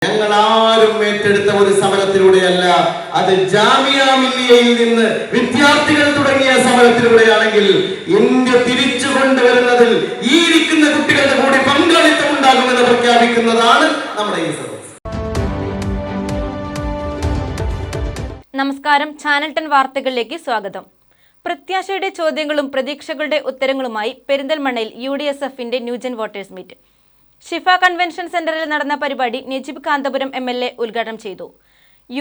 ഞങ്ങളാരും ഏറ്റെടുത്ത ഒരു സമരത്തിലൂടെയല്ല, അത് ജാമിയ മില്ലിയയിൽ നിന്ന് വിദ്യാർത്ഥികൾ തുടങ്ങിയ സമരത്തിലൂടെയാണെങ്കിൽ ഇന്ത്യ തിരിച്ചു കൊണ്ടുവരുന്നതിൽ ഈ ഇരിക്കുന്ന കുട്ടികളുടെ കൂടി പങ്കാളിത്തം ഉണ്ടാകുമെന്ന് പ്രഖ്യാപിക്കുന്നതാണ് നമ്മുടെ ഈ സദസ്സ്. നമസ്കാരം, ചാനൽ 10 വാർത്തകളിലേക്ക് സ്വാഗതം. പ്രത്യാശയുടെ ചോദ്യങ്ങളും പ്രതീക്ഷകളുടെ ഉത്തരങ്ങളുമായി പെരിന്തൽമണ്ണയിൽ UDSFന്റെ ന്യൂജൻ വോട്ടേഴ്സ് മീറ്റ്. ഷിഫ കൺവെൻഷൻ സെന്ററിൽ നടന്ന പരിപാടി നജീബ് കാന്തപുരം MLA ഉദ്ഘാടനം ചെയ്തു.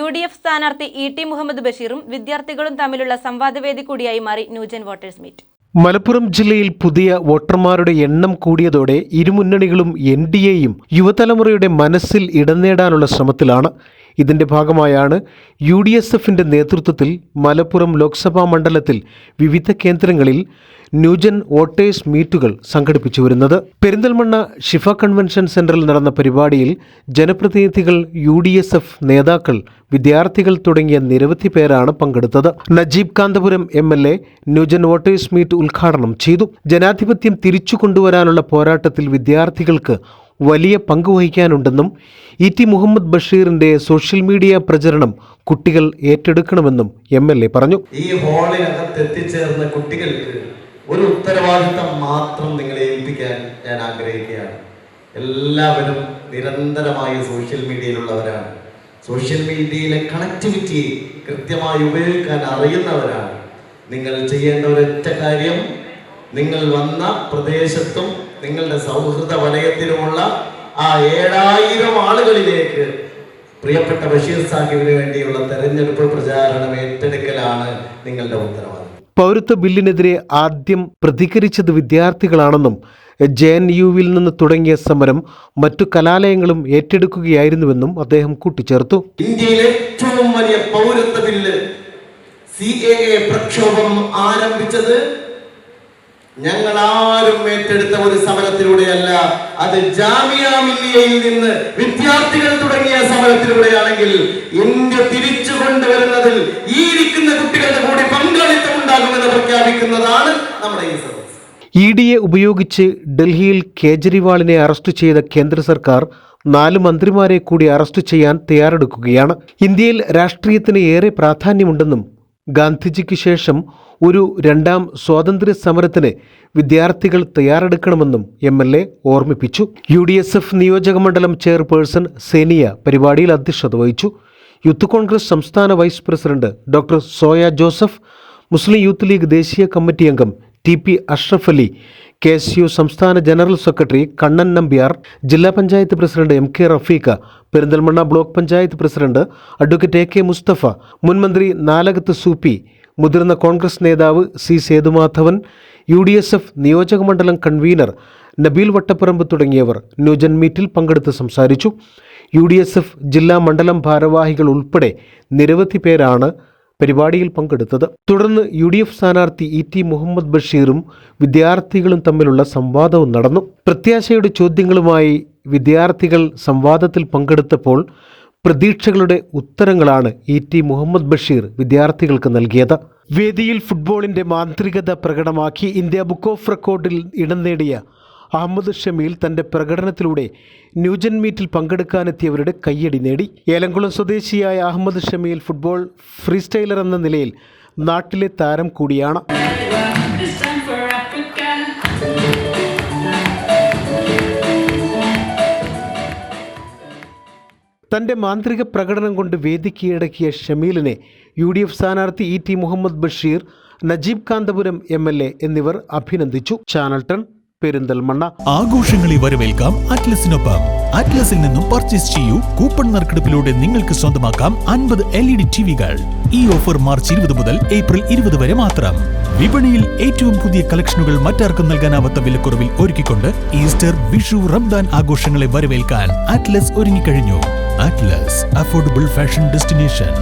UDF സ്ഥാനാർത്ഥി ET മുഹമ്മദ് ബഷീറും വിദ്യാർത്ഥികളും തമ്മിലുള്ള സംവാദവേദി കൂടിയായി മാറി ന്യൂജൻ വോട്ടേഴ്സ് മീറ്റ്. മലപ്പുറം ജില്ലയിൽ പുതിയ വോട്ടർമാരുടെ എണ്ണം കൂടിയതോടെ ഇരുമുന്നണികളും NDAയും യുവതലമുറയുടെ മനസ്സിൽ ഇടം നേടാനുള്ള ശ്രമത്തിലാണ്. ഇതിന്റെ ഭാഗമായാണ് UDSFന്റെ നേതൃത്വത്തിൽ മലപ്പുറം ലോക്സഭാ മണ്ഡലത്തിൽ വിവിധ കേന്ദ്രങ്ങളിൽ ന്യൂജൻ വോട്ടേഴ്സ് മീറ്റുകൾ സംഘടിപ്പിച്ചു വരുന്നത്. പെരിന്തൽമണ്ണ ഷിഫ കൺവെൻഷൻ സെന്ററിൽ നടന്ന പരിപാടിയിൽ ജനപ്രതിനിധികൾ, UDSF നേതാക്കൾ, വിദ്യാർത്ഥികൾ തുടങ്ങിയ നിരവധി പേരാണ് പങ്കെടുത്തത്. Najeeb Kanthapuram MLA new gen voters meet ഉദ്ഘാടനം ചെയ്തു. ജനാധിപത്യം തിരിച്ചു കൊണ്ടുവരാനുള്ള പോരാട്ടത്തിൽ വിദ്യാർത്ഥികൾക്ക് വലിയ പങ്കുവഹിക്കാനുണ്ടെന്നും ET മുഹമ്മദ് ബഷീറിന്റെ സോഷ്യൽ മീഡിയ പ്രചരണം കുട്ടികൾ ഏറ്റെടുക്കണമെന്നും MLA പറഞ്ഞു. ഈ ഹാളിനകത്ത് എത്തിച്ചേർന്ന കുട്ടികൾക്ക് ഒരു ഉത്തരവാദിത്തം മാത്രം നിങ്ങളെ ഏൽപ്പിക്കാൻ ഞാൻ ആഗ്രഹിക്കുകയാണ്. എല്ലാവരും നിരന്തരമായി സോഷ്യൽ മീഡിയയിലുള്ളവരാണ്. സോഷ്യൽ മീഡിയയിലെ കണക്ടിവിറ്റി കൃത്യമായി ഉപയോഗിക്കാൻ അറിയുന്നവരാണ്. നിങ്ങൾ ചെയ്യേണ്ട ഒരൊറ്റ കാര്യം, നിങ്ങൾ വന്ന പ്രദേശത്തും നിങ്ങളുടെ സൗഹൃദ വലയത്തിലുമുള്ള ആ 7000 ആളുകളിലേക്ക് പ്രിയപ്പെട്ട ബഷീർ സാഹിബിന് വേണ്ടിയുള്ള തെരഞ്ഞെടുപ്പ് പ്രചാരണം ഏറ്റെടുക്കലാണ് നിങ്ങളുടെ ഉത്തരവാദിത്തം. പൗരത്വ ബില്ലിനെതിരെ ആദ്യം പ്രതികരിച്ചത് വിദ്യാർത്ഥികളാണെന്നും JNUവിൽ നിന്ന് തുടങ്ങിയ സമരം മറ്റു കലാലയങ്ങളും ഏറ്റെടുക്കുകയായിരുന്നുവെന്നും അദ്ദേഹം കൂട്ടിച്ചേർത്തു. ഇന്ത്യയിലെ ഏറ്റവും വലിയ പൗരത്വ ബില്ല് CAA പ്രക്ഷോഭം ആരംഭിച്ചത് ഞങ്ങളാരും ഏറ്റെടുത്ത ഒരു സമരത്തിലൂടെയല്ല, അത് ജാമിയ മില്ലിയയിൽ നിന്ന് വിദ്യാർത്ഥികൾ തുടങ്ങിയ സമരത്തിലൂടെയാണെങ്കിൽ ഇന്ത്യ തിരിച്ചു കൊണ്ടുവരുന്നതിൽ ഈ ഇരിക്കുന്ന കുട്ടികളുടെ കൂടി പങ്കാളിത്തം ഉണ്ടാകുമെന്ന് പ്രഖ്യാപിക്കുന്നതാണ് നമ്മുടെ ഈ സദസ്സ്. EDയെ ഉപയോഗിച്ച് ഡൽഹിയിൽ കേജ്രിവാളിനെ അറസ്റ്റ് ചെയ്ത കേന്ദ്ര സർക്കാർ 4 മന്ത്രിമാരെ കൂടി അറസ്റ്റ് ചെയ്യാൻ തയ്യാറെടുക്കുകയാണ്. ഇന്ത്യയിൽ രാഷ്ട്രീയത്തിന് ഏറെ പ്രാധാന്യമുണ്ടെന്നും ഗാന്ധിജിക്ക് ശേഷം ഒരു 2ാം സ്വാതന്ത്ര്യ സമരത്തിന് വിദ്യാർത്ഥികൾ തയ്യാറെടുക്കണമെന്നും MLA ഓർമ്മിപ്പിച്ചു. UDSF നിയോജകമണ്ഡലം ചെയർപേഴ്സൺ സേനിയ പരിപാടിയിൽ അധ്യക്ഷത വഹിച്ചു. യൂത്ത് കോൺഗ്രസ് സംസ്ഥാന vice president doctor Soya Joseph, Muslim Youth League ദേശീയ കമ്മിറ്റി അംഗം TP അഷ്റഫ് അലി, KSU സംസ്ഥാന ജനറൽ സെക്രട്ടറി കണ്ണൻ നമ്പ്യാർ, ജില്ലാ panchayat president MK Rafeeqa, Perinthalmanna block panchayat president advocate AK Musthafa, മുൻമന്ത്രി നാലകത്ത് സൂപ്പി, മുതിർന്ന കോൺഗ്രസ് നേതാവ് C സേതുമാധവൻ, UDSF നിയോജകമണ്ഡലം കൺവീനർ നബീൽ വട്ടപ്പറമ്പ് തുടങ്ങിയവർ ന്യൂജൻ മീറ്റിൽ പങ്കെടുത്ത് സംസാരിച്ചു. UDSF ജില്ലാ മണ്ഡലം ഭാരവാഹികൾ ഉൾപ്പെടെ നിരവധി പേരാണ് പരിപാടിയിൽ പങ്കെടുത്തത്. തുടർന്ന് UDF സ്ഥാനാർത്ഥി ET മുഹമ്മദ് ബഷീറും വിദ്യാർത്ഥികളും തമ്മിലുള്ള സംവാദവും നടന്നു. പ്രത്യാശയുടെ ചോദ്യങ്ങളുമായി വിദ്യാർത്ഥികൾ സംവാദത്തിൽ പങ്കെടുത്തപ്പോൾ പ്രതീക്ഷകളുടെ ഉത്തരങ്ങളാണ് ET മുഹമ്മദ് ബഷീർ വിദ്യാർത്ഥികൾക്ക് നൽകിയത്. വേദിയിൽ ഫുട്ബോളിന്റെ മാന്ത്രികത പ്രകടമാക്കി ഇന്ത്യ ബുക്ക് ഓഫ് റെക്കോർഡിൽ ഇടം നേടിയ അഹമ്മദ് ഷമീൽ തന്റെ പ്രകടനത്തിലൂടെ ന്യൂജൻ മീറ്റിൽ പങ്കെടുക്കാനെത്തിയവരുടെ കയ്യടി നേടി. ഏലംകുളം സ്വദേശിയായ അഹമ്മദ് ഷമീൽ ഫുട്ബോൾ ഫ്രീസ്റ്റൈലർ എന്ന നിലയിൽ നാട്ടിലെ താരം കൂടിയാണ്. തന്റെ മാന്ത്രിക പ്രകടനം കൊണ്ട് വേദി കീഴടക്കിയ ഷമീലിനെ UDF സ്ഥാനാർത്ഥി ET മുഹമ്മദ് ബഷീർ, നജീബ് കാന്തപുരം MLA എന്നിവർ അഭിനന്ദിച്ചു. ചാനൽ 10 പെരിന്തൽമണ്ണ. ആഘോഷങ്ങളെ വരവേൽക്കാം അറ്റ്ലസിനൊപ്പം. അറ്റ്ലസിൽ നിന്നും പർച്ചേസ് ചെയ്യൂ. കൂപ്പൺ നറുക്കെടുപ്പിലൂടെ നിങ്ങൾക്ക് സ്വന്തമാക്കാം 50 LED TVകൾ. ഈ ഓഫർ മാർച്ച് 20 മുതൽ ഏപ്രിൽ 20 വരെ മാത്രം. വിപണിയിൽ ഏറ്റവും പുതിയ കളക്ഷനുകൾ മറ്റാർക്കും നൽകാനാവാത്ത വിലക്കുറവിൽ ഒരുക്കിക്കൊണ്ട് ഈസ്റ്റർ, വിഷു, റംദാൻ ആഘോഷങ്ങളെ വരവേൽക്കാൻ അറ്റ്ലസ് ഒരുങ്ങിക്കഴിഞ്ഞു. Atlas, affordable fashion destination.